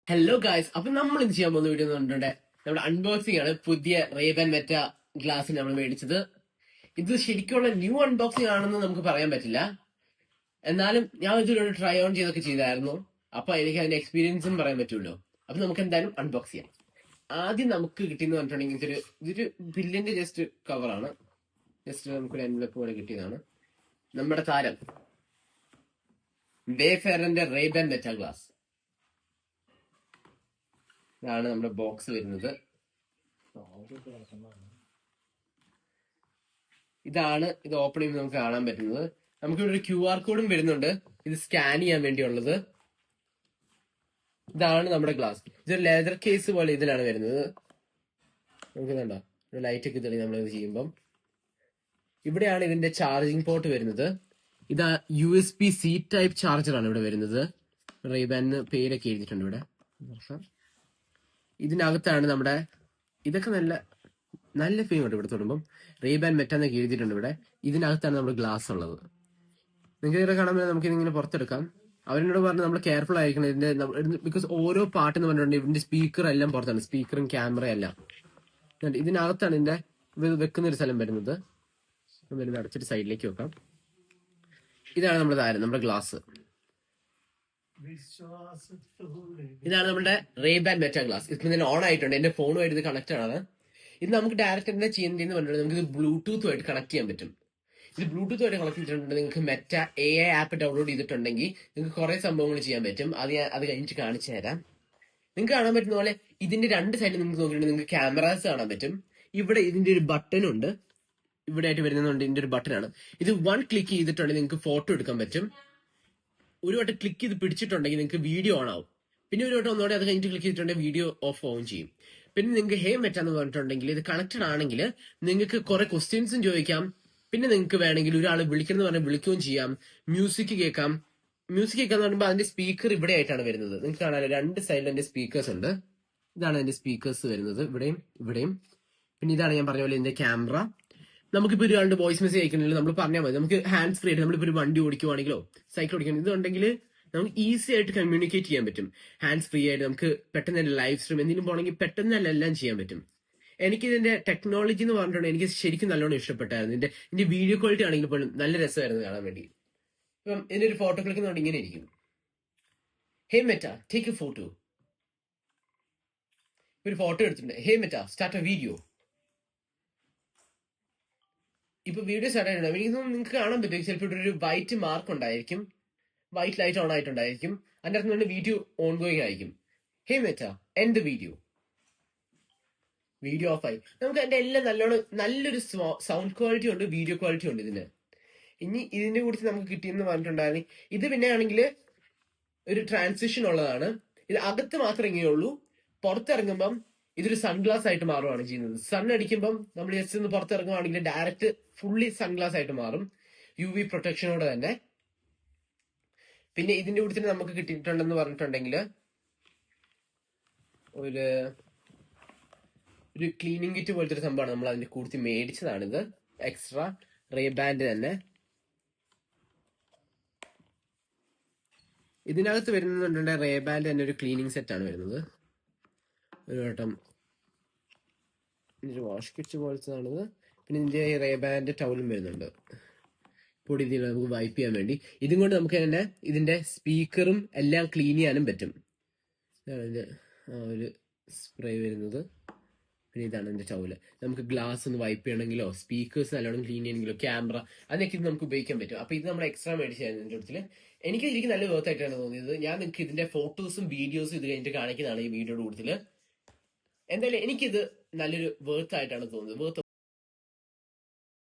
Hello guys, അപ്പൊ നമ്മൾ ഇന്ന് ചെയ്യാൻ പോകുന്ന വീഡിയോ എന്ന് പറഞ്ഞിട്ടുണ്ടെ നമ്മുടെ അൺബോക്സിംഗ് ആണ്. പുതിയ റേബൻ മെറ്റ ഗ്ലാസ് നമ്മൾ മേടിച്ചത്. ഇത് ശരിക്കുള്ള ന്യൂ അൺബോക്സിംഗ് ആണെന്ന് നമുക്ക് പറയാൻ പറ്റില്ല. എന്നാലും ഞാൻ ഇതിലൊരു ട്രൈ ഓൺ ചെയ്തൊക്കെ ചെയ്തായിരുന്നു. അപ്പൊ എനിക്ക് അതിന്റെ എക്സ്പീരിയൻസും പറയാൻ പറ്റുമല്ലോ. അപ്പൊ നമുക്ക് എന്തായാലും അൺബോക്സ് ചെയ്യാം. ആദ്യം നമുക്ക് കിട്ടിയെന്ന് പറഞ്ഞിട്ടുണ്ടെങ്കിൽ ഇതൊരു ബില്ലിന്റെ ജസ്റ്റ് കവറാണ്. ജസ്റ്റ് നമുക്കൊരു എൻവലപ്പ് പോലെ കിട്ടിയതാണ്. നമ്മുടെ താരം വേഫെയറിന്റെ റേബൻ മെറ്റ ഗ്ലാസ്. ഇതാണ് നമ്മുടെ ബോക്സ് വരുന്നത്. ഇത് ഓപ്പൺ ചെയ്യുമ്പോൾ നമുക്ക് കാണാൻ പറ്റുന്നത്. നമുക്കിവിടെ ഒരു QR കോഡും വരുന്നുണ്ട്, ഇത് സ്കാൻ ചെയ്യാൻ വേണ്ടിയുള്ളത്. ഇതാണ് നമ്മുടെ ഗ്ലാസ്. ഇതൊരു ലെതർ കേസ് പോലെ ഇതിലാണ് വരുന്നത്. നമുക്ക് കണ്ടോ, ഒരു ലൈറ്റ് ഒക്കെ തെളി നമ്മളിത് ചെയ്യുമ്പം. ഇവിടെയാണ് ഇതിന്റെ ചാർജിങ് പോർട്ട് വരുന്നത്. ഇതാ USB-C ടൈപ്പ് ചാർജറാണ് ഇവിടെ വരുന്നത്. റേബാന് പേരൊക്കെ എഴുതിയിട്ടുണ്ട് ഇവിടെ. ഇതിനകത്താണ് നമ്മുടെ ഇതൊക്കെ നല്ല ഫീൽ ഉണ്ട് ഇവിടെ തൊടുമ്പം. റേബാൻ മെറ്റാന്നൊക്കെ എഴുതിയിട്ടുണ്ട് ഇവിടെ. ഇതിനകത്താണ് നമ്മുടെ ഗ്ലാസ് ഉള്ളത്. നിങ്ങൾക്ക് ഇവിടെ കാണാൻ പറ്റും. നമുക്ക് ഇതിങ്ങനെ പുറത്തെടുക്കാം. അവരോട് പറഞ്ഞ് നമ്മൾ കെയർഫുൾ ആയിരിക്കണം ഇതിന്റെ, ബിക്കോസ് ഓരോ പാട്ട് എന്ന് പറഞ്ഞിട്ടുണ്ട് ഇതിന്റെ സ്പീക്കർ എല്ലാം പുറത്താണ്, സ്പീക്കറും ക്യാമറ എല്ലാം. ഇതിനകത്താണ് ഇതിന്റെ വെക്കുന്ന ഒരു സ്ഥലം വരുന്നത്. അടച്ചിട്ട് സൈഡിലേക്ക് വെക്കാം. ഇതാണ് നമ്മുടെ താരം, നമ്മുടെ ഗ്ലാസ്. ഇതാണ് നമ്മുടെ റേബാൻ മെറ്റ ഗ്ലാസ്. ഇപ്പൊ ഇതിന് ഓൺ ആയിട്ടുണ്ട്. എന്റെ ഫോണുമായിട്ട് ഇത് കണക്ട് ആണ്. ഇത് നമുക്ക് ഡയറക്റ്റ് എന്താ ചെയ്യേണ്ടതെന്ന് പറഞ്ഞാൽ നമുക്ക് ഇത് ബ്ലൂടൂത്തുമായിട്ട് കണക്ട് ചെയ്യാൻ പറ്റും. ഇത് ബ്ലൂടൂത്തുമായിട്ട് കണക്ട് ചെയ്തിട്ടുണ്ടെങ്കിൽ നിങ്ങൾക്ക് മെറ്റ AI ആപ്പ് ഡൗൺലോഡ് ചെയ്തിട്ടുണ്ടെങ്കിൽ നിങ്ങൾക്ക് കുറെ സംഭവങ്ങൾ ചെയ്യാൻ പറ്റും. അത് കഴിഞ്ഞിട്ട് കാണിച്ചു തരാം. നിങ്ങൾക്ക് കാണാൻ പറ്റുന്ന പോലെ ഇതിന്റെ രണ്ട് സൈഡിൽ നിങ്ങൾക്ക് നോക്കിയിട്ടുണ്ടെങ്കിൽ നിങ്ങൾക്ക് ക്യാമറാസ് കാണാൻ പറ്റും. ഇവിടെ ഇതിന്റെ ഒരു ബട്ടൺ ഉണ്ട്, ഇവിടെ ആയിട്ട് വരുന്നുണ്ട്. ഇതിന്റെ ഒരു ബട്ടൺ ഇത്. ക്ലിക്ക് ചെയ്തിട്ടുണ്ടെങ്കിൽ നിങ്ങൾക്ക് ഫോട്ടോ എടുക്കാൻ പറ്റും. ഒരു വട്ടം ക്ലിക്ക് ചെയ്ത് പിടിച്ചിട്ടുണ്ടെങ്കിൽ നിങ്ങൾക്ക് വീഡിയോ ഓൺ ആവും. പിന്നെ ഒരു വട്ടം ഒന്നുകൂടെ അത് കഴിഞ്ഞിട്ട് ക്ലിക്ക് ചെയ്തിട്ടുണ്ടെങ്കിൽ വീഡിയോ ഓഫ് ഓൺ ചെയ്യും. പിന്നെ നിങ്ങൾക്ക് ഹേ മെറ്റ എന്ന് പറഞ്ഞിട്ടുണ്ടെങ്കിൽ ഇത് കണക്റ്റഡ് ആണെങ്കിൽ നിങ്ങൾക്ക് കുറെ ക്വസ്റ്റ്യൻസും ചോദിക്കാം. പിന്നെ നിങ്ങൾക്ക് വേണമെങ്കിൽ ഒരാൾ വിളിക്കണം എന്ന് പറഞ്ഞാൽ വിളിക്കുകയും ചെയ്യാം. മ്യൂസിക് കേൾക്കാം എന്ന് പറയുമ്പോൾ അതിന്റെ സ്പീക്കർ ഇവിടെ ആയിട്ടാണ് വരുന്നത്. നിങ്ങൾക്ക് കാണാൻ രണ്ട് സൈഡിൽ എന്റെ സ്പീക്കേഴ്സ് ഉണ്ട്. ഇതാണ് എന്റെ സ്പീക്കേഴ്സ് വരുന്നത്, ഇവിടെയും. പിന്നെ ഇതാണ് ഞാൻ പറഞ്ഞ പോലെ ഇതിന്റെ ക്യാമറ. നമുക്കിപ്പോൾ ഒരാളുടെ വോയിസ് മെസ്സേജ് അയക്കണമെങ്കിൽ നമ്മൾ പറഞ്ഞാൽ മതി. നമുക്ക് ഹാൻഡ്സ് ഫ്രീ ആയിട്ട് നമ്മളിപ്പോൾ ഒരു വണ്ടി ഓടിക്കുവാണെങ്കിലോ സൈക്കിൾ ഓടിക്കുകയാണെങ്കിലും ഇതുണ്ടെങ്കിൽ നമുക്ക് ഈസി ആയിട്ട് കമ്മ്യൂണിക്കേറ്റ് ചെയ്യാൻ പറ്റും. ഹാൻഡ്സ് ഫ്രീ ആയിട്ട് നമുക്ക് പെട്ടെന്ന് തന്നെ ലൈവ് സ്ട്രീം എന്തെങ്കിലും പോകണമെങ്കിൽ പെട്ടെന്ന് തന്നെ എല്ലാം ചെയ്യാൻ പറ്റും. എനിക്ക് ഇതിന്റെ ടെക്നോളജി എന്ന് പറഞ്ഞിട്ടുണ്ടെങ്കിൽ എനിക്ക് ശരിക്കും നല്ലോണം ഇഷ്ടപ്പെട്ടായിരുന്നു. ഇതിന്റെ വീഡിയോ ക്വാളിറ്റി ആണെങ്കിൽ പോലും നല്ല രസമായിരുന്നു കാണാൻ വേണ്ടി. ഇപ്പം ഇതിന്റെ ഒരു ഫോട്ടോ ക്ലിക്കുന്നുണ്ട്, ഇങ്ങനെ ഇരിക്കും. Hey Meta take a photo. ഒരു ഫോട്ടോ എടുത്തിട്ടുണ്ട്. Hey Meta start a video. ഇപ്പൊ വീഡിയോ സ്റ്റാർട്ട് ആയിട്ടുണ്ടാവും. എനിക്ക് നിങ്ങൾക്ക് കാണാൻ പറ്റും. ചിലപ്പോൾ ഒരു വൈറ്റ് മാർക്ക് ഉണ്ടായിരിക്കും, വൈറ്റ് ലൈറ്റ് ഓൺ ആയിട്ടുണ്ടായിരിക്കും. അതിന്റെ അർത്ഥം വീഡിയോ ഓൺ ഗോയിങ് ആയിരിക്കും. Hey Meta end video. Video off ആയി. നമുക്ക് അതിന്റെ എല്ലാം നല്ലൊരു സൗണ്ട് ക്വാളിറ്റി ഉണ്ട്, വീഡിയോ ക്വാളിറ്റി ഉണ്ട് ഇതിന്. ഇനി ഇതിന്റെ കൂടി നമുക്ക് കിട്ടിയെന്ന് പറഞ്ഞിട്ടുണ്ടായിരുന്നു. ഇത് പിന്നെ ആണെങ്കിൽ ഒരു ട്രാൻസിഷൻ ഉള്ളതാണ്. ഇത് അകത്ത് മാത്രമേ ഇങ്ങനെയുള്ളൂ. പുറത്തിറങ്ങുമ്പം ഇതൊരു സൺഗ്ലാസ് ആയിട്ട് മാറുകയാണ് ചെയ്യുന്നത്. സൺ അടിക്കുമ്പം നമ്മൾ ജസ്റ്റ് ഒന്ന് പുറത്തിറങ്ങുവാണെങ്കിൽ ഡയറക്റ്റ് ഫുള്ളി സൺഗ്ലാസ് ആയിട്ട് മാറും, UV പ്രൊട്ടക്ഷനോടെ തന്നെ. പിന്നെ ഇതിന്റെ കൂടി തന്നെ നമുക്ക് കിട്ടിയിട്ടുണ്ടെന്ന് പറഞ്ഞിട്ടുണ്ടെങ്കിൽ ഒരു ക്ലീനിങ് കിറ്റ് പോലത്തെ ഒരു സംഭവമാണ്. നമ്മൾ അതിന്റെ കൂടുതൽ മേടിച്ചതാണിത്, എക്സ്ട്രാ റേബാൻഡ് തന്നെ. ഇതിനകത്ത് വരുന്നുണ്ടെങ്കിൽ റേബാൻഡ് തന്നെ ഒരു ക്ലീനിങ് സെറ്റ് ആണ് വരുന്നത്. ഒരു വട്ടം വാഷ് കിറ്റ് പോലത്തതാണിത്. പിന്നെ ഇതിന്റെ റേബാൻഡ് ടൗലും വരുന്നുണ്ട്, പൊടി നമുക്ക് വൈപ്പ് ചെയ്യാൻ വേണ്ടി. ഇതും കൊണ്ട് നമുക്ക് തന്നെ ഇതിന്റെ സ്പീക്കറും എല്ലാം ക്ലീൻ ചെയ്യാനും പറ്റും. ഇതാണ് ഒരു സ്പ്രേ വരുന്നത്. പിന്നെ ഇതാണ് എന്റെ ടൗല്. നമുക്ക് ഗ്ലാസ് ഒന്ന് വൈപ്പ് ചെയ്യണമെങ്കിലോ സ്പീക്കേഴ്സ് നല്ലോണം ക്ലീൻ ചെയ്യണമെങ്കിലോ ക്യാമറ അതൊക്കെ ഇത് നമുക്ക് ഉപയോഗിക്കാൻ പറ്റും. അപ്പൊ ഇത് നമ്മൾ എക്സ്ട്രാ മേടിച്ചായിരുന്നു ഇതിന്റെ അടുത്തിൽ. എനിക്ക് ശരിക്കും നല്ല വർത്ത് ആയിട്ടാണ് തോന്നിയത്. ഞാൻ നിങ്ങൾക്ക് ഇതിന്റെ ഫോട്ടോസും വീഡിയോസും ഇത് കഴിഞ്ഞിട്ട് കാണിക്കുന്നതാണ് ഈ വീഡിയോയുടെ കൂടുതൽ. എന്തായാലും എനിക്കിത് നല്ലൊരു വർത്ത് ആയിട്ടാണ് തോന്നുന്നത്.